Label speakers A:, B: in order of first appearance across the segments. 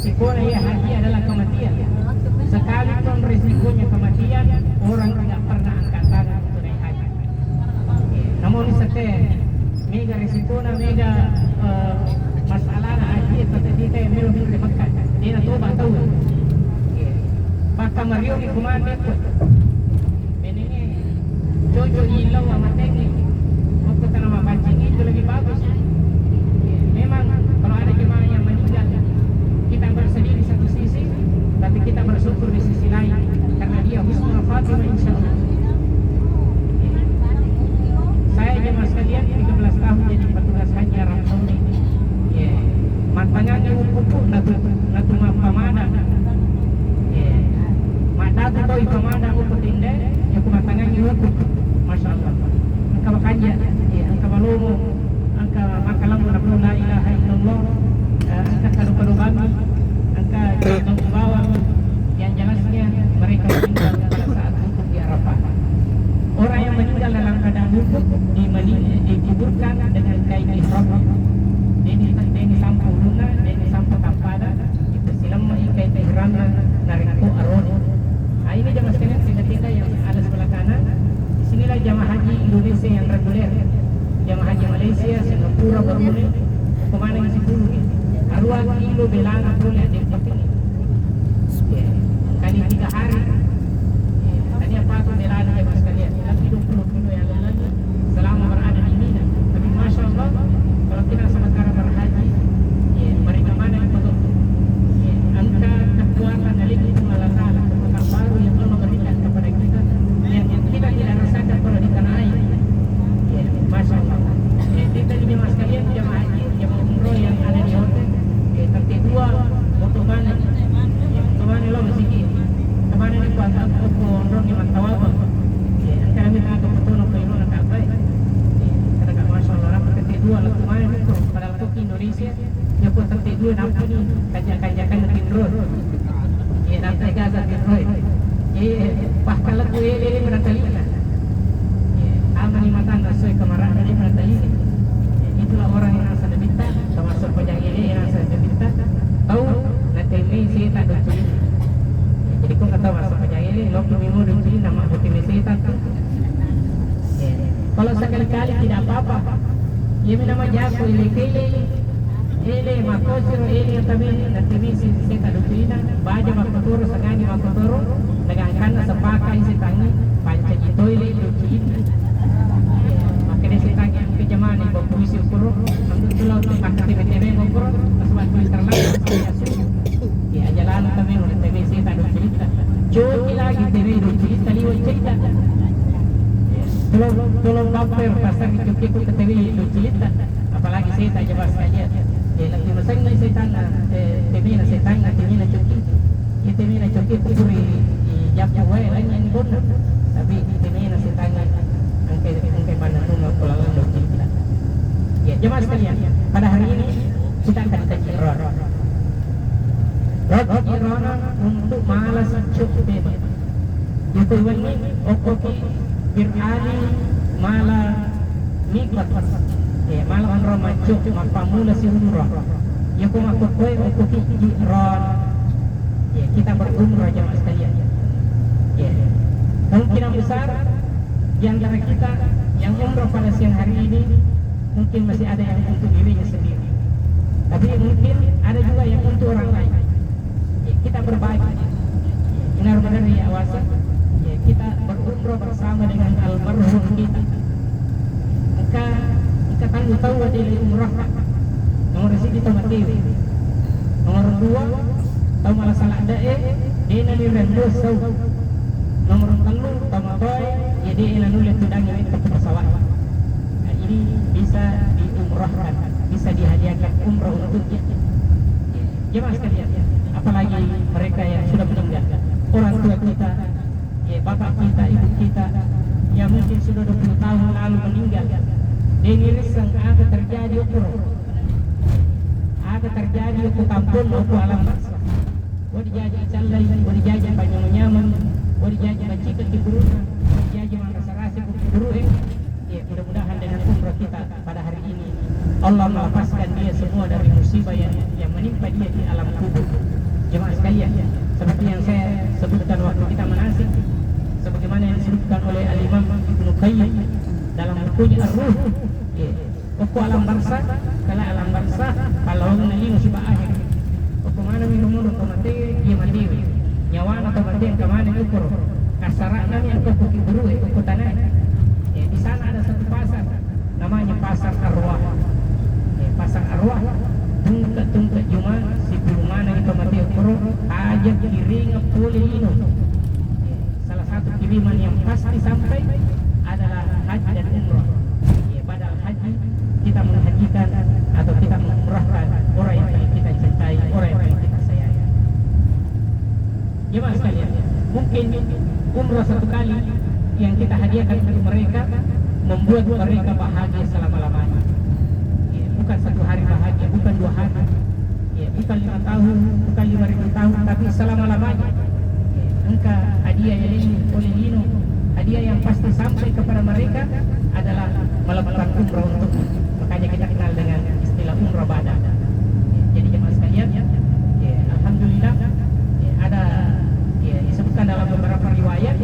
A: Risikonya ya haji adalah kematian. Sekalipun risikonya kematian, orang tidak pernah angkat tangan untuk naik haji. Namun setelah mega risikonya mega masalah haji tetapi kita yang belum di Mekah. Dia tahu tahu. Maka Mario di kumande pun. Benene jojo ilau sama teknik. Waktu tanam pancing itu lebih bagus. Memang kalau ada jemaah yang meninggal, kita bersedih di satu sisi, tapi kita bersyukur di sisi lain karena dia husnul khatimah insyaallah. Saya jemaah sekalian 13 tahun jadi petugas haji Arab Saudi. Matanya kuku natu pamada. Mata tu tahu pamada kuku tinde, ya kumatanya kuku. Masyaallah. Angka makanya, angka malumu, angka makalam la ilaha illallah, angka kadu kami, angka jatuh ke bawah. Yang jelasnya mereka meninggal pada saat wukuf di Arafah. Orang yang meninggal dalam keadaan wukuf dikuburkan dengan kain ihram. Deni sampo luna, deni sampo tampada, itu silam ikai ihramna nariko aron. Nah ini jamaah sekalian tindak-tindak yang ada sebelah kanan. Disinilah jamaah haji Indonesia yang reguler. Jamaah haji Malaysia, Singapura, Brunei, kemana yang sepuluh ni. Arwah kilo belana boleh ada penting. Kali 3 hari. Tadi apa tu belana jamaah sekalian? Lebih 20 kilo yang lalu selama berada di Mina. Tapi masya Allah, kalau kita sementara berhaji, mereka mana yang betul? Angka kekuatan dari Allah Taala, kekuatan baru yang Allah berikan kepada kita, yang kita tidak rasakan kalau di tanah air. Masya Allah. Kita di jemaah sekalian, jemaah haji, jemaah umroh yang ada di hotel, tertib 2 untuk mana? Untuk mana lo masih kemana ni kuat aku umroh di Mantawal? Angka kami tak ada betul nak pergi nak apa? Kata masya Allah, orang tertib 2 lah kemana itu? Padahal tu Indonesia, dia pun tertib 2 nampak ni kajian-kajian mungkin road. Nanti gaza road. Bahkan lagu ini menatalikan. Amani matan sesuai kemarahan dari menatalikan. Itulah orang yang rasa debita, termasuk pajak ini yang rasa debita. Tahu nanti ini saya tak ada. Jadi kau kata masuk pajak ini, lo minggu dulu nama putih saya tak. Kalau sekali-kali tidak apa-apa, ia nama jago ele makosiro ele tabi nanti misi kita dupina baja makotoro sagani makotoro nagangkan sepakai sitangi panca itu ele dukin makanya sitangi ke zaman ni berpuisi ukuro untuk tulau tu pakai tv ngokuro sebab Twitter lah ya jalan kami untuk tv kita dupina joki lagi tv dupina liwat cerita tolong bumper pasang cuci ke tv dupina apalagi saya tak jawab sekalian. Lagi masang na setan na temi na setan na temi na cuki puri jap jawai lain yang bon tapi temi na setan na angkai pandang rumah pulang doki kita. Ya jemaah sekalian, pada hari ini kita akan kaji rod irona untuk malas cukup bebas. Itu ini okoki birani mala nikmat. Malam Ramadan mapamula si umrah. Ya kung ako koy o kikiron. Kita berumrah jemaah sekalian. Kemungkinan besar di antara kita yang umrah pada siang hari ini mungkin masih ada yang untuk dirinya sendiri. Tapi mungkin ada juga yang untuk orang lain. Kita berbagi. Benar-benar ya awasa. Kita berumrah bersama dengan almarhum kita. Maka kita kan tahu ada umrah nomor sini kita mati nomor 2 tahu malah salah ada dia nanti rendah sau nomor 3 tahu matoy ya dia nanti lihat tudang yang itu pesawat. Nah, ini bisa diumrahkan bisa dihadiahkan umrah untuk dia jemaah sekalian apalagi mereka yang sudah meninggal orang tua kita bapak kita ibu kita yang mungkin sudah 20 tahun lalu meninggal. Ini risang ada terjadi aku kampung aku alam baksa. Wadi jaji calai, wadi jaji panjang nyaman, wadi jaji bacikan di buru, wadi jaji rasa-rasa di buru. Ya mudah-mudahan dengan umrah kita pada hari ini Allah melepaskan dia semua dari musibah yang menimpa dia di alam kubur. sekalian, seperti yang saya sebutkan waktu kita manasik, sebagaimana yang disebutkan oleh Al-Imam Ibnu Qayyim dalam bukunya Ar-Ruh. Pokok alam barza, kala alam barza, kalau nali musibah akhir. Pokok mana minum atau mati, dia mati. Nyawa atau mati yang kemana ukur. Kasarannya yang kau kiburu, kau tanah. Di sana ada satu pasar, namanya pasar arwah. Pasar arwah, tungkat cuma si mana itu mati ukur, ajak kiring pulih ini. Salah satu kiriman yang pasti sampai adalah haji dan umrah. Padahal haji kita menghajikan atau kita mengumrahkan orang yang paling kita cintai, orang yang paling kita sayangi. Jemaah sekalian, mungkin umrah satu kali yang kita hadiahkan untuk mereka membuat mereka bahagia selama-lamanya. Bukan satu hari bahagia, bukan 2 hari, bukan 5 tahun, bukan 5.000 tahun, tapi selama-lamanya. Engkau hadiah yang ini oleh Lino, hadiah yang pasti sampai kepada mereka adalah melakukan umrah untuknya. Makanya kita kenal dengan istilah umrah badan. Jadi jemaah sekalian, alhamdulillah ada disebutkan dalam beberapa riwayat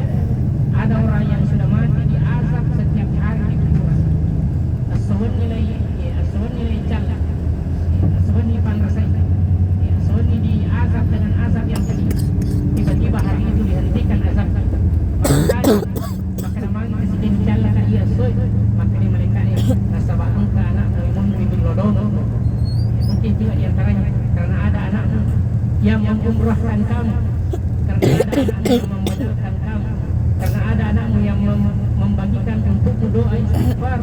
A: ada orang yang sudah mati diazab setiap hari di kuburan. Aswan nilai cala, aswan ni panrasai, aswan ni diazab dengan azab yang pedih. Tiba-tiba hari itu dihentikan azab. Maka namanya presiden cala ka iya soy, maka ni mereka nasabah engka anak mun ribut lodono. Mungkin juga di antaranya karena ada anakmu yang mengumrahkan kamu, karena ada anakmu yang memodalkan kamu, karena ada anakmu yang membagikan untukmu doa istighfar,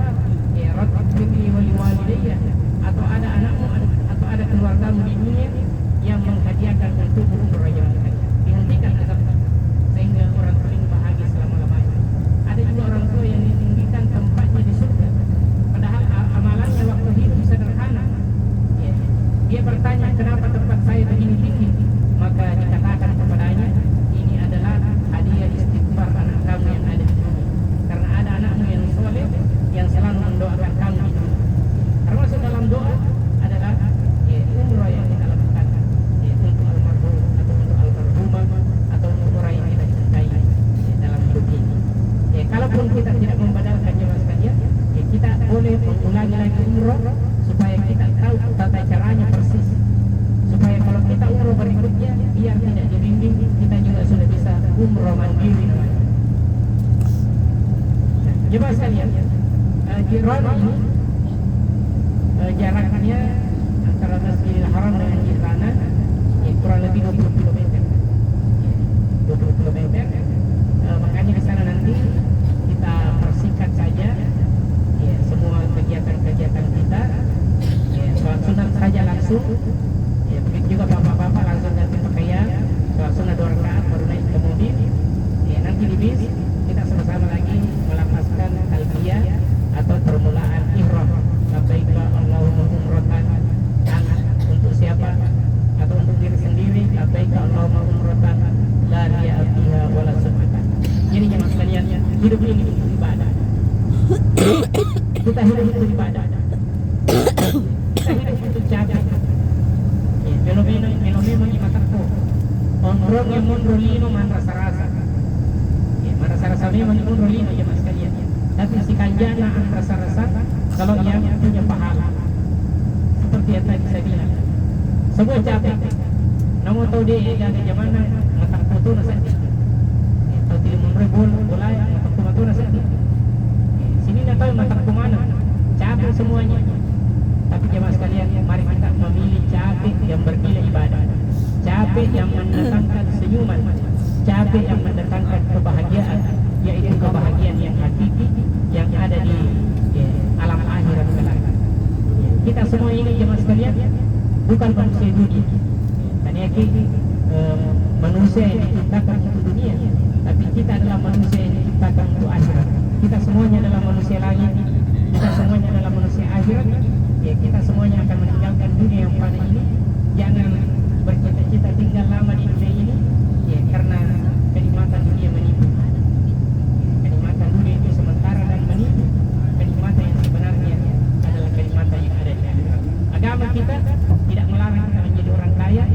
A: rabbi wali walidayya, atau ada anakmu atau ada keluargamu di dunia yang menghadiahkan untukmu umrah yang dihentikan azab sehingga orang tua ini bahagia selama-lamanya. Ada juga orang tua yang ditinggikan tempatnya di surga, padahal amalannya waktu hidup sederhana. Dia bertanya, kenapa tempat saya begini tinggi? Maka dikatakan kepadanya, ini adalah hadiah istighfar anak kamu yang ada di dunia. Karena ada anakmu yang soleh yang selalu mendoakan kamu di dunia. Termasuk dalam doa adalah umrah yang kita lakukan untuk almarhum atau untuk almarhumah atau untuk orang yang kita cintai dalam hidup ini. Kalaupun kita tidak membadalkan jemaah sekalian, kita boleh mengulangi lagi umrah supaya kita tahu tata caranya persis, supaya kalau kita umrah berikutnya biar tidak dibimbing, kita juga sudah bisa umrah mandiri namanya. Jemaah sekalian, Jiran ini jaraknya antara Masjidil Haram dengan Jirana kurang lebih 20 km. 20 km. Makanya di sana nanti kita persingkat saja semua kegiatan-kegiatan kita. Sholat sunat saja langsung. Begitu juga bapak-bapak langsung ganti pakaian, sholat sunat 2 rakaat baru naik ke mobil. Nanti di bis kita sama-sama lagi melafazkan talbiyah atau permulaan ihram. Labbaika Allahumma umratan, untuk siapa atau untuk diri sendiri. Labbaika Allahumma umratan la riya fiha wala sum'atan. Jadi jemaah sekalian, hidup ini untuk ibadah. Kita hidup untuk ibadah. Kita hidup untuk jaga. Fenomena di mataku. Orang yang mondrolino man rasa-rasa. Rasa-rasa memang mondrolino jemaah sekalian. Tapi si kanjana rasa-rasa kalau yang punya pahala. Seperti yang tadi saya bilang. Sebuah capek. Namun tahu dia jaga zamana matak foto na sa tahu tidak membrebol bola matak foto na sa sini na tahu matak kumana. Capek semuanya. Tapi jemaah sekalian, mari kita memilih capek yang bernilai ibadah. Capek yang mendatangkan senyuman. Capek yang mendatangkan kebahagiaan, yaitu kebahagiaan yang hakiki yang ada di alam akhirat kelak. Kita semua ini jemaah sekalian bukan manusia dunia. Dan yakin manusia yang diciptakan untuk dunia, tapi kita adalah manusia yang diciptakan untuk akhirat. Kita semuanya adalah manusia langit. Kita semuanya adalah manusia akhirat. Kita semuanya akan meninggalkan dunia yang fana ini. Jangan bercita-cita tinggal lama di dunia ini, karena kenikmatan dunia menipu. Kenikmatan dunia itu sementara dan menipu. Kenikmatan yang sebenarnya adalah kenikmatan yang ada di akhirat. Agama kita tidak melarang kita menjadi orang kaya,